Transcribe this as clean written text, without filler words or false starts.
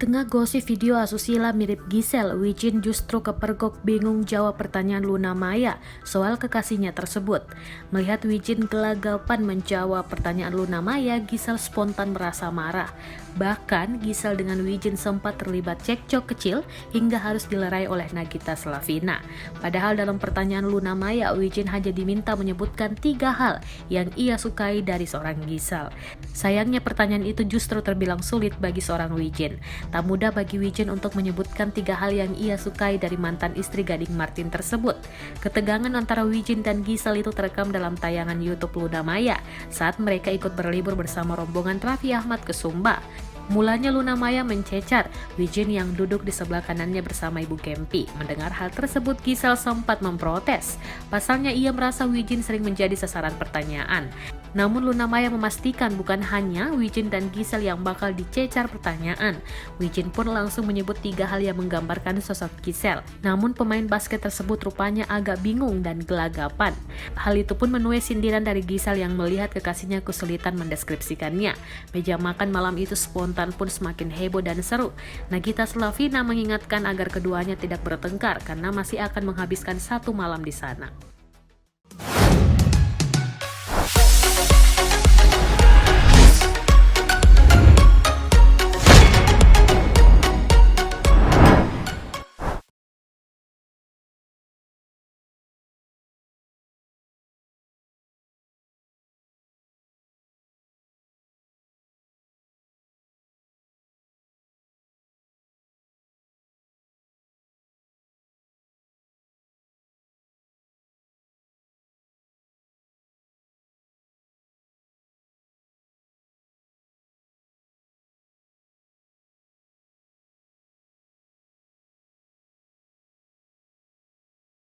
Di tengah gosip video asusila mirip Giselle, Wijin justru kepergok bingung jawab pertanyaan Luna Maya soal kekasihnya tersebut. Melihat Wijin gelagapan menjawab pertanyaan Luna Maya, Giselle spontan merasa marah. Bahkan Giselle dengan Wijin sempat terlibat cekcok kecil hingga harus dilerai oleh Nagita Slavina. Padahal dalam pertanyaan Luna Maya, Wijin hanya diminta menyebutkan 3 hal yang ia sukai dari seorang Giselle. Sayangnya pertanyaan itu justru terbilang sulit bagi seorang Wijin. Tak mudah bagi Wijin untuk menyebutkan 3 hal yang ia sukai dari mantan istri Gading Martin tersebut. Ketegangan antara Wijin dan Giselle itu terekam dalam tayangan YouTube Luna Maya saat mereka ikut berlibur bersama rombongan Raffi Ahmad ke Sumba. Mulanya Luna Maya mencecar Wijin yang duduk di sebelah kanannya bersama Ibu Gempi. Mendengar hal tersebut, Giselle sempat memprotes. Pasalnya ia merasa Wijin sering menjadi sasaran pertanyaan. Namun Luna Maya memastikan bukan hanya Wijin dan Giselle yang bakal dicecar pertanyaan. Wijin pun langsung menyebut 3 hal yang menggambarkan sosok Giselle. Namun pemain basket tersebut rupanya agak bingung dan gelagapan. Hal itu pun menuai sindiran dari Giselle yang melihat kekasihnya kesulitan mendeskripsikannya. Meja makan malam itu spontan pun semakin heboh dan seru. Nagita Slavina mengingatkan agar keduanya tidak bertengkar karena masih akan menghabiskan 1 malam di sana.